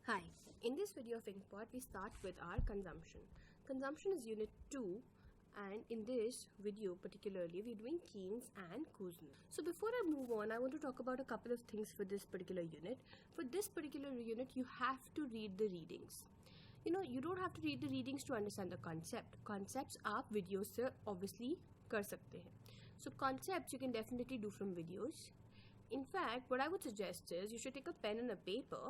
Hi, in this video of Inkpot, we start with our consumption. Consumption is unit 2, and in this video particularly, we're doing Keynes and Kuznets. So before I move on, I want to talk about a couple of things for this particular unit. For this particular unit, you have to read the readings. You don't have to read the readings to understand the concept. Concepts आप videos से obviously कर सकते हैं. So concepts you can definitely do from videos. In fact, what I would suggest is you should take a pen and a paper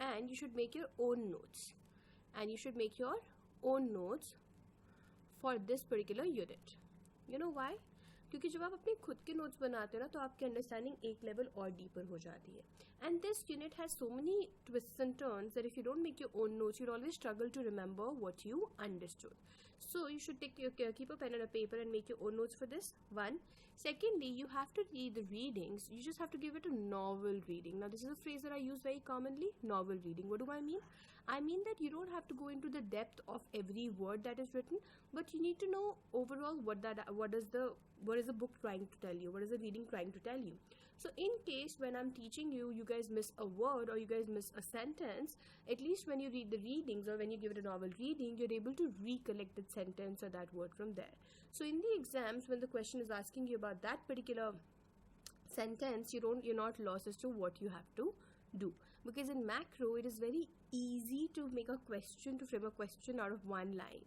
and you should make your own notes. And you should make your own notes for this particular unit. You know why? क्योंकि जब आप अपने खुद के notes बनाते हो ना तो आपकी अंडरस्टैंडिंग एक लेवल और डीपर हो जाती है. And this unit has so many twists and turns that if you don't make your own notes you will always struggle to remember what you understood. So you should keep a pen and a paper and make your own notes for this one. Secondly, you have to read the readings. You just have to give it a novel reading. Now this is a phrase that I use very commonly, novel reading. What do I mean? I mean that you don't have to go into the depth of every word that is written, but you need to know overall what is the book trying to tell you, what is the reading trying to tell you. So in case when I'm teaching you, you guys miss a word or you guys miss a sentence, at least when you read the readings or when you give it a novel reading, you're able to recollect that sentence or that word from there. So in the exams, when the question is asking you about that particular sentence, you're not lost as to what you have to do, because in macro it is very easy to frame a question out of one line.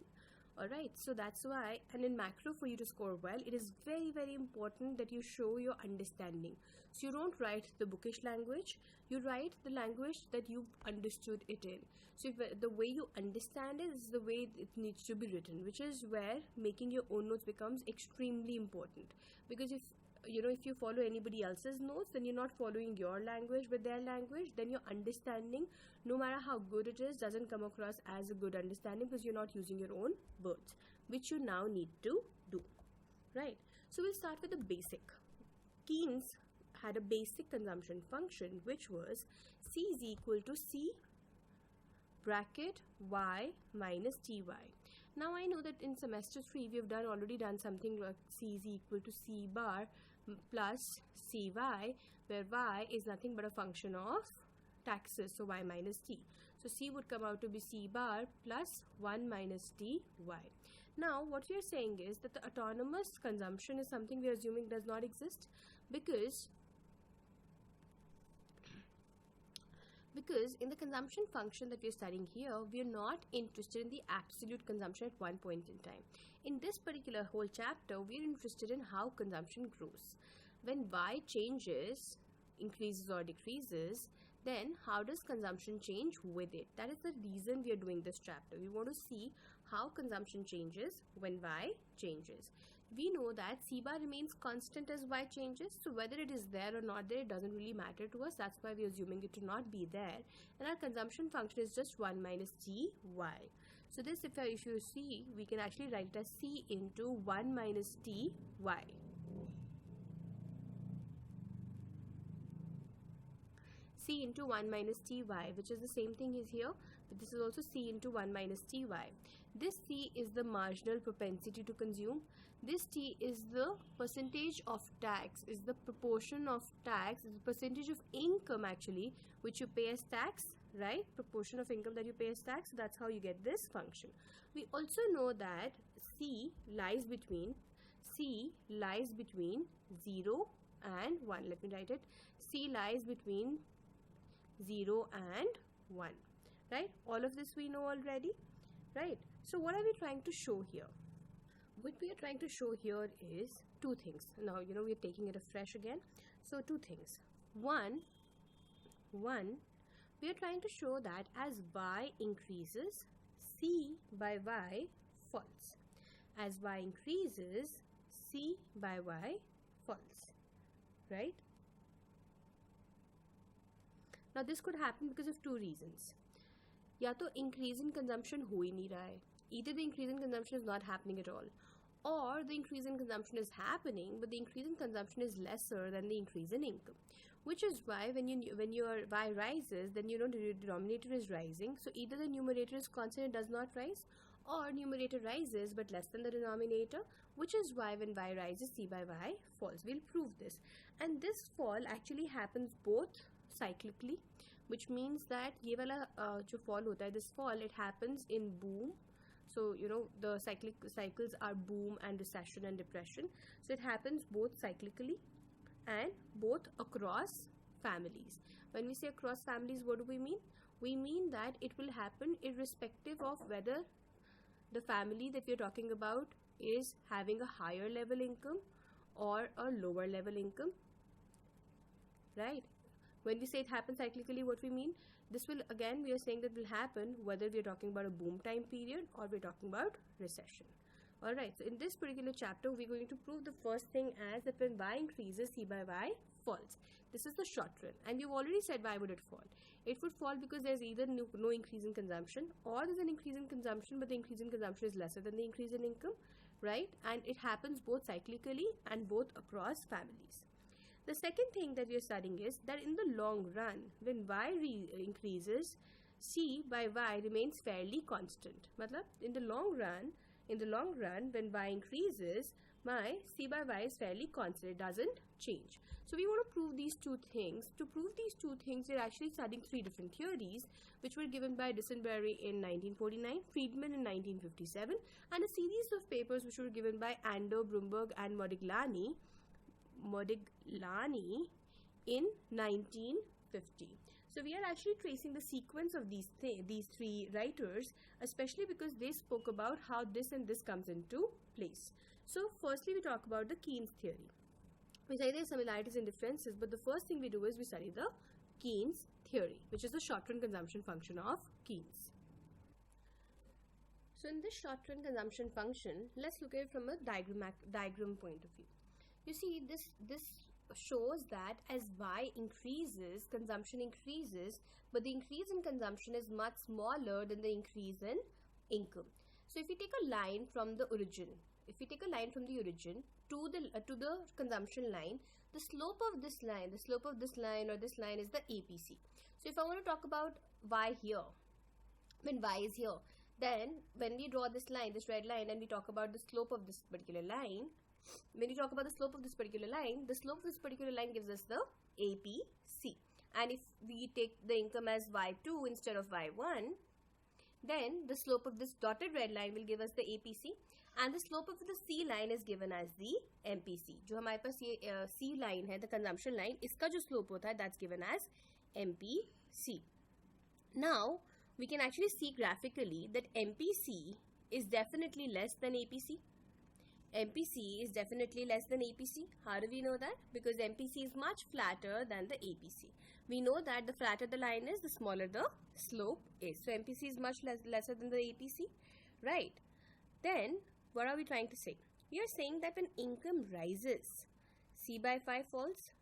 Alright, so that's why, and in macro for you to score well, it is very, very important that you show your understanding. So you don't write the bookish language, you write the language that you understood it in. So if the way you understand it is the way it needs to be written, which is where making your own notes becomes extremely important. Because if you follow anybody else's notes, then you're not following your language with their language, then your understanding, no matter how good it is, doesn't come across as a good understanding because you're not using your own words, which you now need to do. Right? So we'll start with the basic. Keynes had a basic consumption function, which was C is equal to C bracket y minus ty. Now I know that in semester 3 we have already done something like C is equal to C bar plus cy, where y is nothing but a function of taxes, so y minus t. So C would come out to be C bar plus 1 minus ty. Now what we are saying is that the autonomous consumption is something we are assuming does not exist, because in the consumption function that we are studying here, we are not interested in the absolute consumption at one point in time. In this particular whole chapter, we are interested in how consumption grows. When y changes, increases or decreases, then how does consumption change with it? That is the reason we are doing this chapter. We want to see how consumption changes when y changes. We know that C bar remains constant as y changes, so whether it is there or not there, it doesn't really matter to us. That's why we are assuming it to not be there, and our consumption function is just 1 minus ty. So this, if you see, we can actually write it as C into 1 minus ty. C into 1 minus ty, which is the same thing is here, but this is also C into 1 minus ty. This C is the marginal propensity to consume. This T is the percentage of tax, is the proportion of tax, is the percentage of income actually which you pay as tax, right? Proportion of income that you pay as tax. So that's how you get this function. We also know that C lies between 0 and 1. Let me write it. C lies between 0 and 1, right? All of this we know already, right? So what are we trying to show here? What we are trying to show here is two things. Now we are taking it afresh again. So two things. One, we are trying to show that as y increases, C by y falls. As y increases, C by y falls, right? Now this could happen because of two reasons. या तो increase in consumption हो ही नहीं रहा है. Either the increase in consumption is not happening at all, or the increase in consumption is happening, but the increase in consumption is lesser than the increase in income. Which is why when your y rises, then the denominator is rising. So either the numerator is constant, it does not rise, or numerator rises but less than the denominator, which is why when y rises, C by y falls. We'll prove this. And this fall actually happens both cyclically which means that ये वाला जो fall होता है, this fall, it happens in boom. So the cycles are boom and recession and depression. So it happens both cyclically and both across families. When we say across families, what do we mean? We mean that it will happen irrespective of whether the family that we're talking about is having a higher level income or a lower level income, right? When we say it happens cyclically, what we mean? This will, again, we are saying that will happen whether we are talking about a boom time period or we're talking about recession. Alright, so in this particular chapter, we're going to prove the first thing as that when Y increases, C by Y falls. This is the short run, and we've already said why would it fall. It would fall because there's either no increase in consumption, or there's an increase in consumption, but the increase in consumption is lesser than the increase in income, right? And it happens both cyclically and both across families. The second thing that we are studying is that in the long run, when Y increases, C by Y remains fairly constant. Matlab, in the long run, when Y increases, my C by Y is fairly constant. It doesn't change. So we want to prove these two things. To prove these two things, we're actually studying three different theories, which were given by Disenbury in 1949, Friedman in 1957, and a series of papers which were given by Ander, Brumberg, and Modigliani in 1950. So we are actually tracing the sequence of these three writers, especially because they spoke about how this and this comes into place. So firstly, we talk about the Keynes theory. We study the similarities and differences, but the first thing we do is we study the Keynes theory, which is the short-run consumption function of Keynes. So in this short-run consumption function, let's look at it from a diagram point of view. You see, this shows that as Y increases, consumption increases, but the increase in consumption is much smaller than the increase in income. So if we take a line from the origin, to the consumption line, the slope of this line or this line is the APC. So if I want to talk about Y here, when Y is here, then when we draw this line, this red line, and we talk about the slope of this particular line, the slope of this particular line gives us the APC. And if we take the income as Y2 instead of Y1, then the slope of this dotted red line will give us the APC, and the slope of the C line is given as the MPC. जो हमारे पास ये C line है, the consumption line, इसका जो slope होता है, that's given as MPC. Now, we can actually see graphically that MPC is definitely less than APC. MPC is definitely less than APC. How do we know that? Because MPC is much flatter than the APC. We know that the flatter the line is, the smaller the slope is. So MPC is much lesser than the APC, right? Then, what are we trying to say? We are saying that when income rises, C by Y falls,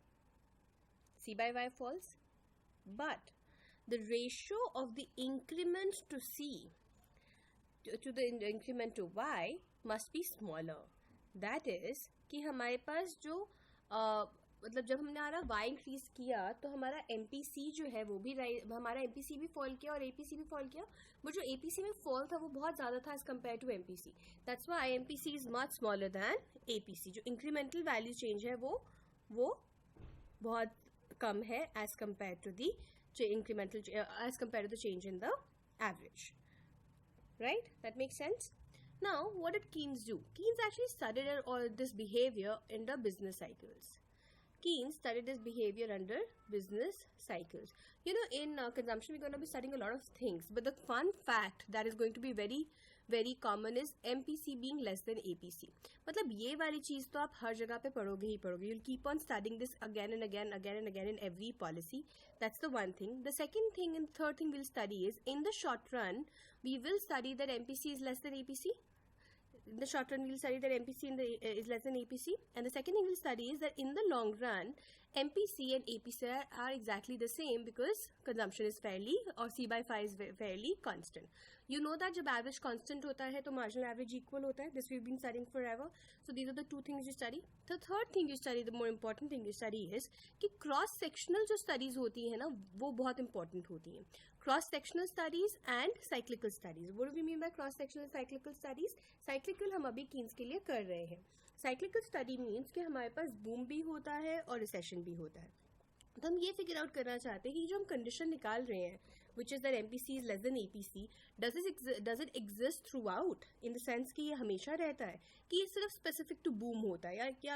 but the ratio of the increment to C to the increment to Y must be smaller. That is कि हमारे पास जो मतलब जब हमने हमारा Y increase किया तो हमारा MPC जो है वो भी हमारा MPC भी फॉल किया और APC भी फॉल किया, बट जो APC में फॉल था वो बहुत ज़्यादा था as compared to MPC. That's why MPC is much smaller than APC. जो इंक्रीमेंटल वैल्यू चेंज है वो बहुत कम है as compared to the incremental as compared to the change in the average. Right? That makes sense? Now, what did Keynes do? Keynes actually studied all this behavior in the business cycles. Keynes studied this behavior under business cycles. You know, in consumption, we're going to be studying a lot of things. But the fun fact that is going to be very, very common is MPC being less than APC. मतलब ये वाली चीज़ तो आप हर जगह पे पढ़ोगे ही पढ़ोगे. You'll keep on studying this again and again in every policy. That's the one thing. The second thing and third thing we'll study is, in the short run, we will study that MPC is less than APC. In the short run, we'll study that MPC is less than APC. And the second thing we'll study is that in the long run, MPC and APC are exactly the same because consumption is fairly, or C by phi is fairly constant. You know that जब average constant होता है तो marginal average equal होता है. This we've been studying forever. So these are the two things you study. The third thing you study, the more important thing you study is कि cross sectional जो studies होती है ना वो बहुत important होती हैं. Cross sectional studies and cyclical studies. What do we mean by cross sectional and cyclical studies? Cyclical हम अभी Keynes के लिए कर रहे हैं. Cyclical study means कि हमारे पास boom भी होता है और recession भी होता है. तो हम ये फिगर आउट करना चाहते हैं कि जो हम कंडीशन निकाल रहे हैं which is that MPC is less than APC, does it exist throughout in the sense कि ये हमेशा रहता है कि ये सिर्फ specific to boom होता है या क्या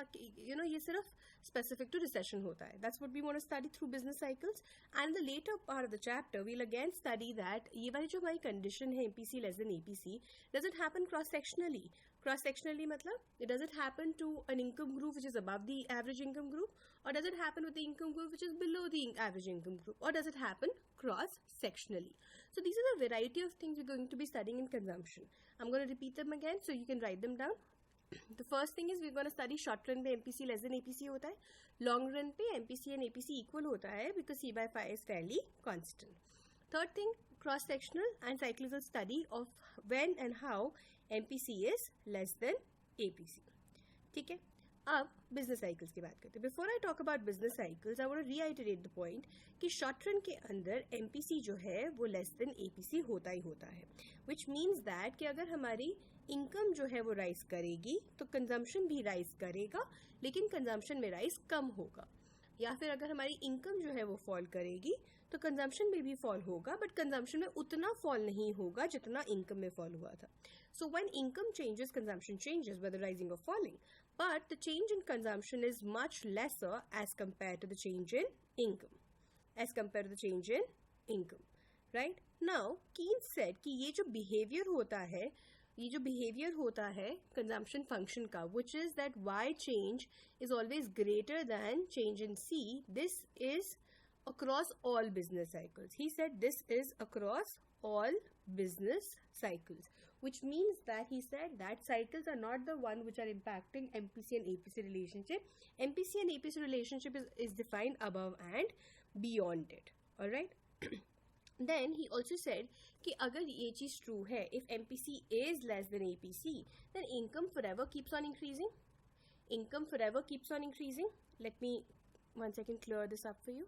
ये सिर्फ specific to recession होता है. That's what we want to study through business cycles. And the later part of the chapter we'll again study that ये वाली जो हमारी condition है MPC less than APC, does it happen cross sectionally? Cross sectionally मतलब does it happen to an income group which is above the average income group, or does it happen with the income group which is below the average income group, or does it happen cross sectionally? So these are the variety of things we're going to be studying in consumption. I'm going to repeat them again so you can write them down. The first thing is we're going to study short run पे MPC less than APC होता है, long run पे MPC and APC equal होता है because C by phi is fairly constant. Third thing, cross sectional and cyclical study of when and how MPC is less than APC. ठीक है, अब business cycles की बात करते हैं. Before I talk about business cycles I want to reiterate the point कि short run के अंदर एमपीसी जो है वो लेस देन एपीसी होता ही होता है, विच मीन्स दैट कि अगर हमारी इनकम जो है वो राइज करेगी तो कंजम्पशन भी राइज करेगा, लेकिन कंजम्पशन में राइज कम होगा. या फिर अगर हमारी इनकम जो है वो फॉल करेगी तो कंजम्पशन में भी फॉल होगा, बट कंजम्पशन में उतना फॉल नहीं होगा जितना इनकम में फॉल हुआ था. So when income changes consumption changes whether rising और falling, but the change in consumption is much lesser as compared to the change in income. Right? Now, Keynes said कि ये जो behavior होता है consumption function का, which is that Y change is always greater than change in C. This is across all business cycles. He said this is across all business cycles, which means that he said that cycles are not the one which are impacting MPC and APC relationship. MPC and APC relationship is defined above and beyond it. Alright? Then he also said कि अगर ये चीज true है, if MPC is less than APC, then income forever keeps on increasing. Let me 1 second clear this up for you.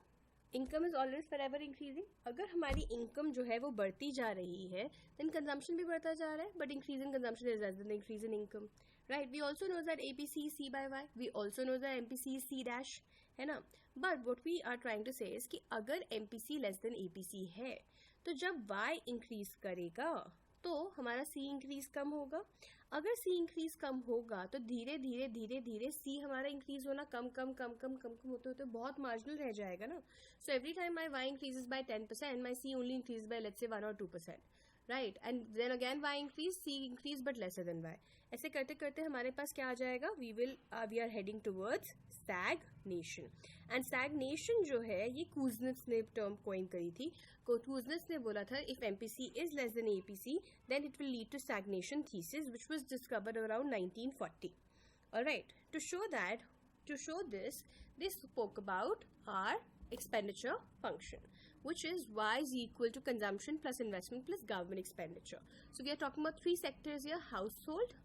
Income is always forever increasing. अगर हमारी income जो है वो बढ़ती जा रही है देन कंजम्पशन भी बढ़ता जा रहा है, but increase in consumption is less than increase in income. Right? We also know that APC is C by Y, we also know that MPC is C dash, है ना. But what we are trying to say is कि अगर MPC less than APC है तो जब Y increase करेगा तो हमारा सी इंक्रीज कम होगा. अगर सी इंक्रीज कम होगा तो धीरे धीरे सी हमारा इंक्रीज होना कम होते होते बहुत मार्जिनल रह जाएगा ना. So every time my Y increases by 10%, my C only increase by let's say 1 or 2%. Right? And then again Y increase, C increase but lesser than Y. ऐसे करते करते हमारे पास क्या आ जाएगा, we are heading towards stagnation. And stagnation जो है ये कुजनेट्स ने टर्म कॉइन करी थी. कुजनेट्स ने बोला था if MPC is less than APC then it will lead to stagnation thesis which was discovered around 1940. Alright, to show this they spoke about our expenditure function, which is y is equal to consumption plus investment plus government expenditure. So we are talking about 3 sectors here: household,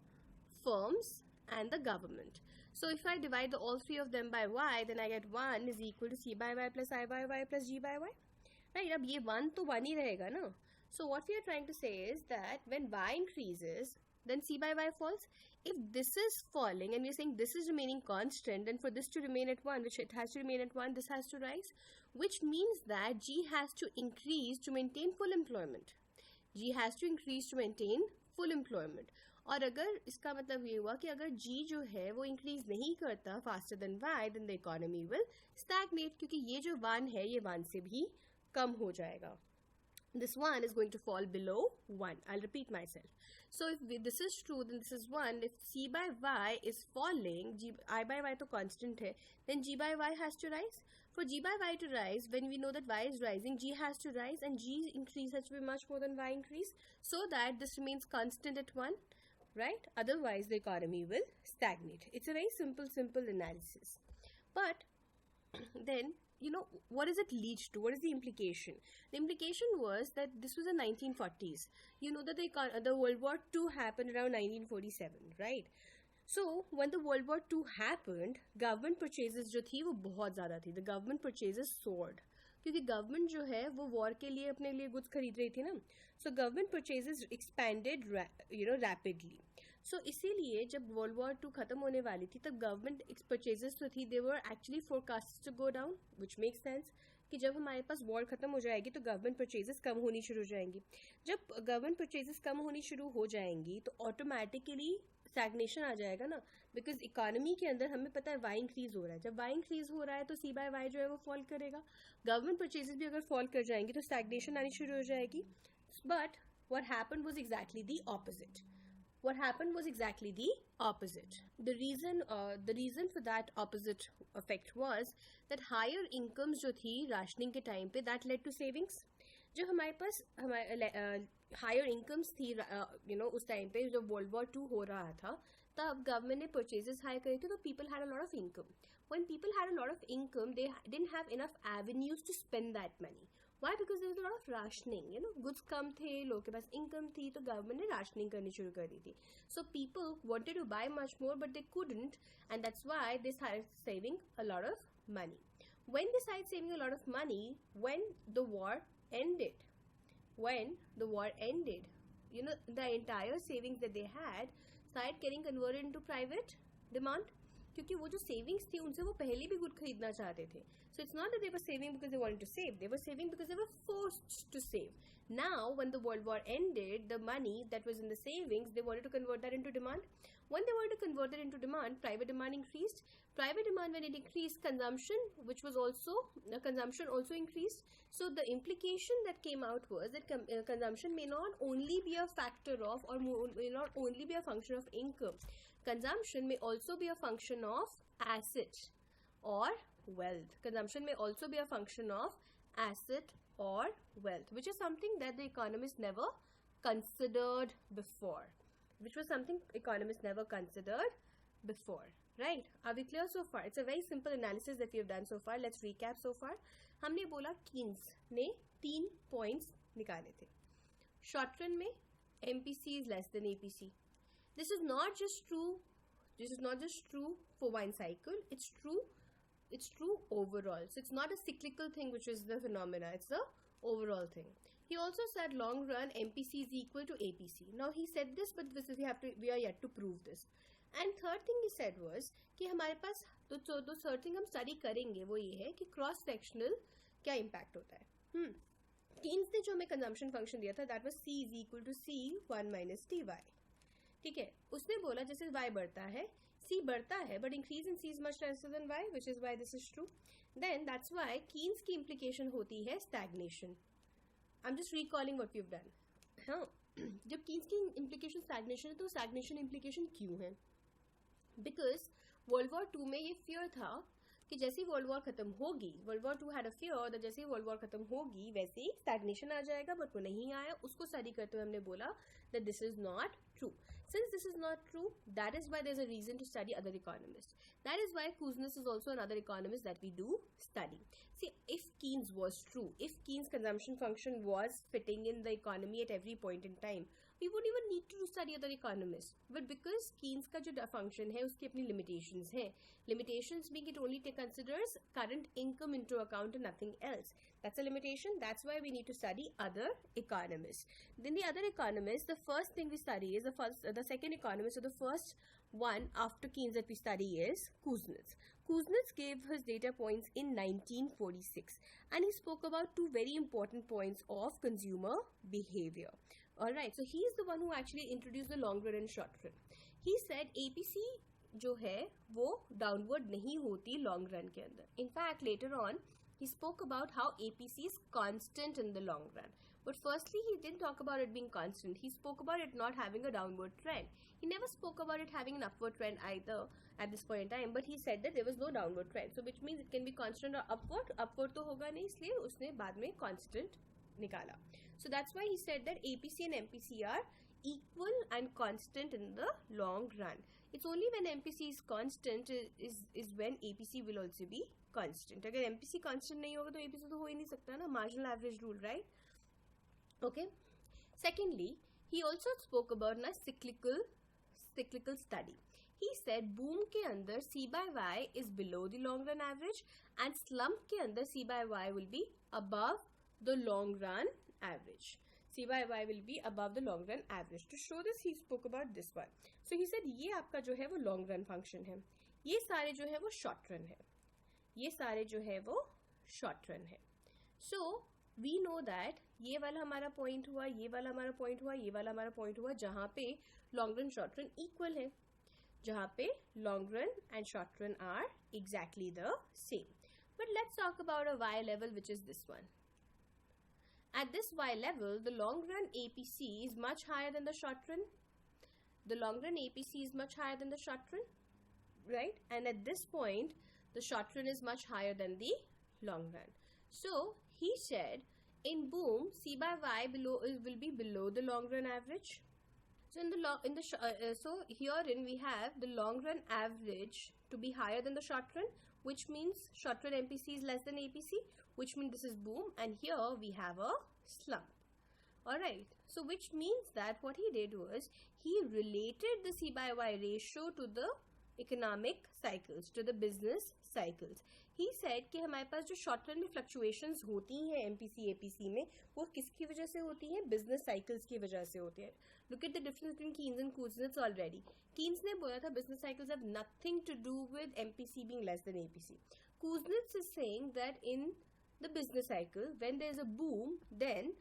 firms and the government. So if I divide all 3 of them by y, then I get 1 is equal to c by y plus I by y plus g by y. Right? अब ये 1 तो 1 ही रहेगा ना. So what we are trying to say is that when y increases, then c by y falls. If this is falling and we are saying this is remaining constant, then for this to remain at 1, which it has to remain at 1, this has to rise, which means that g has to increase to maintain full employment. और अगर इसका मतलब ये हुआ कि अगर g जो है वो इंक्रीज नहीं करता faster than y, then the economy will stagnate, क्योंकि ये जो 1 है ये 1 से भी कम हो जाएगा. This 1 is going to fall below 1. I'll repeat myself. So if this is true, then this is 1. If c by y is falling, I by y तो constant है, then g by y has to rise. For g by y to rise, when we know that y is rising, g has to rise, and g increase has to be much more than y increase, so that this remains constant at 1, right? Otherwise, the economy will stagnate. It's a very simple analysis. But then, what does it lead to? What is the implication? The implication was that this was the 1940s. You know that the World War II happened around 1947, right? So, when the World War II happened, government purchases जो थी वो बहुत ज़्यादा थी. The government purchases soared. क्योंकि government जो है वो war के लिए अपने लिए goods खरीद रही थी ना. So, government purchases expanded rapidly. सो इसीलिए जब वर्ल्ड वॉर 2 खत्म होने वाली थी तब गवर्नमेंट परचेजेस तो थी, they were actually forecast to go down, which make sense कि जब हमारे पास वॉर खत्म हो जाएगी तो गवर्नमेंट परचेजेस कम होनी शुरू हो जाएंगी. जब गवर्नमेंट परचेजेस कम होनी शुरू हो जाएंगी तो ऑटोमेटिकली स्टैग्नेशन आ जाएगा ना, बिकॉज इकोनॉमी के अंदर हमें पता है वाई इंक्रीज हो रहा है. जब वाई इंक्रीज हो रहा है तो सी बाय वाई जो है वो फॉल करेगा. गवर्नमेंट परचेजेस भी अगर फॉल कर जाएंगी तो स्टैग्नेशन आनी शुरू हो जाएगी. But what happened was exactly the opposite. What happened was exactly the opposite. The reason for that opposite effect was that higher incomes जो थी rationing के time पे, that led to savings. जब हमारे पास higher incomes थी उस time पे जब World War II हो रहा था तब गवर्नमेंट ने परचेजेस हाई करी थी तो people had a lot of income. When people had a lot of income, they didn't have enough avenues to spend that money. Why? Because there was a lot of rationing. Goods कम थे, लोगों के पास income थी, तो government ने rationing करनी शुरू कर दी थी. So people wanted to buy much more, but they couldn't, and that's why they started saving a lot of money. When they started saving a lot of money, when the war ended, the entire savings that they had started getting converted into private demand. क्योंकि वो जो savings थी उनसे वो पहले भी good खरीदना चाहते थे. So it's not that they were saving because they wanted to save. They were saving because they were forced to save. Now, when the World War ended, the money that was in the savings, they wanted to convert that into demand. When they wanted to convert it into demand, private demand increased. Private demand, when it increased, consumption also increased. So the implication that came out was that consumption may not only be a factor of, or may not only be a function of income. Consumption may also be a function of asset or wealth. Consumption may also be a function of asset or wealth, which is something that the economists never considered before. Right? Are we clear so far? It's a very simple analysis that we have done so far. Let's recap so far. हमने बोला Keynes ने 3 points निकाले थे. Short run में MPC is less than APC. This is not just true for one cycle. It's true overall. So it's not a cyclical thing which is the phenomena. It's the overall thing. He also said long run MPC is equal to APC. Now he said this, but we are yet to prove this. And third thing he said was कि हमारे पास तो third thing हम study करेंगे वो ये है कि cross sectional क्या impact होता है. Keynes ने जो हमें consumption function दिया था, that was C is equal to C1 minus TY. ठीक है, उसने बोला जैसे y बढ़ता है C बढ़ता है, but increase in C is much lesser than y, which is why this is true. Then that's why Keynes की implication होती है stagnation. I'm just recalling what we've done. हाँ, जब Keynes की implication stagnation है तो stagnation implication क्यों है? Because World War II में ये fear था कि जैसे ही वर्ल्ड वॉर खत्म होगी, world war 2 had a fear, जैसे ही वर्ल्ड वॉर खत्म होगी वैसे ही स्टैग्नेशन आ जाएगा, बट वो नहीं आया. उसको स्टडी करते हुए हमने बोला that this is not true. Since this is not true, that is why there's a reason to study other economists. That is why Kuznets is also another economist that we do study. See, if Keynes was true, if Keynes' consumption function was fitting in the economy at every point in time, we wouldn't even need to study other economists. But because Keynes का जो function है उसकी अपनी limitations हैं. Limitations being it only considers current income into account and nothing else. That's a limitation. That's why we need to study other economists. Then the other economists, the first thing we study is the second economist, or the first one after Keynes that we study is Kuznets. Kuznets gave his data points in 1946 and he spoke about 2 very important points of consumer behavior. Alright, so he is the one who actually introduced the long run and short run. He said APC जो है वो downward नहीं होती long run के अंदर. In fact, later on, he spoke about how APC is constant in the long run. But firstly, he didn't talk about it being constant. He spoke about it not having a downward trend. He never spoke about it having an upward trend either at this point in time. But he said that there was no downward trend. So which means it can be constant or upward. Upward तो होगा नहीं, इसलिए उसने बाद में constant निकाला. So that's why he said that APC and MPC are equal and constant in the long run. It's only when MPC is constant is when APC will also be constant. अगर MPC constant नहीं होगा तो APC तो हो ही नहीं सकता ना, marginal average rule, right? Okay. Secondly, he also spoke about a cyclical study. He said boom के अंदर C by Y is below the long run average and slump के अंदर C by Y will be above the long run average. C by Y will be above the long run average. To show this, he spoke about this one. So he said ये आपका जो है वो long run function है, ये सारे जो है वो short run है, ये सारे जो है वो short run है. So we know that ये वाला हमारा point हुआ, ये वाला हमारा point हुआ, ये वाला हमारा point हुआ, जहाँ पे long run short run equal है, जहाँ पे long run and short run are exactly the same. But let's talk about a Y level, which is this one. At this Y level, the long run APC is much higher than the short run. The long run APC is much higher than the short run, right? And at this point, the short run is much higher than the long run. So he said, in boom, C by Y will be below the long run average. So so herein we have the long run average to be higher than the short run, which means short run MPC is less than APC, which means this is boom, and here we have a slump. Alright, so which means that what he did was he related the C by Y ratio to the economic cycles, to the business cycles. He said कि हमारे पास जो short run में fluctuations होती हैं MPC APC में, वो किसकी वजह से होती हैं? business cycles की वजह से होती हैं. Look at the difference between Keynes and Kuznets already. Keynes ने बोला था business cycles have nothing to do with MPC being less than APC. Kuznets is saying that in the business cycle, when there is a boom, then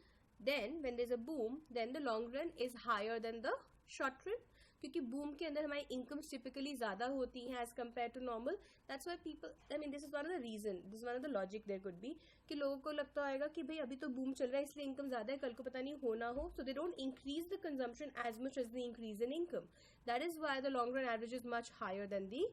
when there is a boom, then the long run is higher than the short run. क्योंकि boom के अंदर हमारी incomes typically ज़्यादा होती हैं as compared to normal. That's why people, I mean, this is one of the reason, this is one of the logic there could be कि लोगों को लगता होगा कि भाई अभी तो boom चल रहा है इसलिए income ज़्यादा है, कल को पता नहीं हो ना हो, so they don't increase the consumption as much as they increase in income. That is why the long run average is much higher than the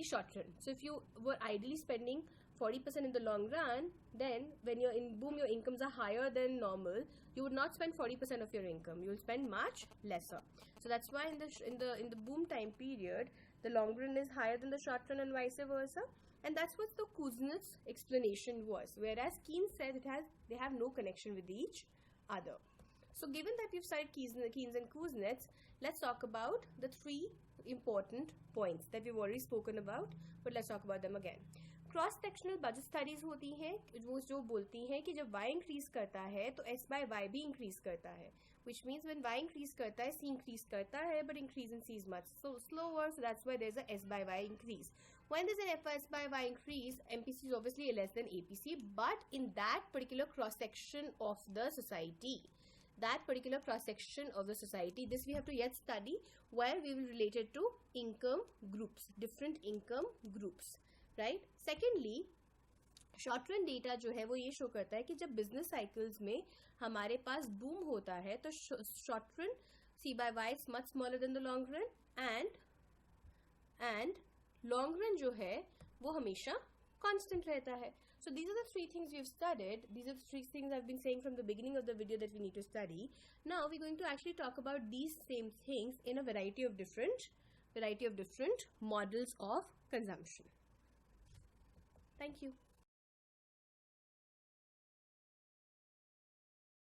short run. So if you were ideally spending 40% in the long run, then when you're in boom, your incomes are higher than normal, you would not spend 40% of your income. You will spend much lesser. So that's why in the boom time period, the long run is higher than the short run and vice versa. And that's what the Kuznets explanation was. Whereas Keynes said they have no connection with each other. So given that we've studied Keynes and Kuznets, let's talk about the three important points that we've already spoken about, but let's talk about them again. Cross sectional budget studies होती हैं वो जो बोलती हैं कि जब y increase करता है तो s by y भी इंक्रीज करता है, which means when y increase करता है c इंक्रीज करता है, but increase in c is much slower, so that's why there's a s by y increase. When there's an s by y increase, MPC is obviously less than APC, but in that particular cross section of the society, this we have to yet study, where we will relate it to income groups, different income groups. Right. Secondly, short run data जो है वो ये show करता है कि जब business cycles में हमारे पास बूम होता है तो short run C by Y is much smaller than the long run, and long run जो है वो हमेशा constant रहता है. So these are the three things we've studied. These are the three things I've been saying from the beginning of the video that we need to study. Now we're going to actually talk about these same things in a variety of different models of consumption. Thank you.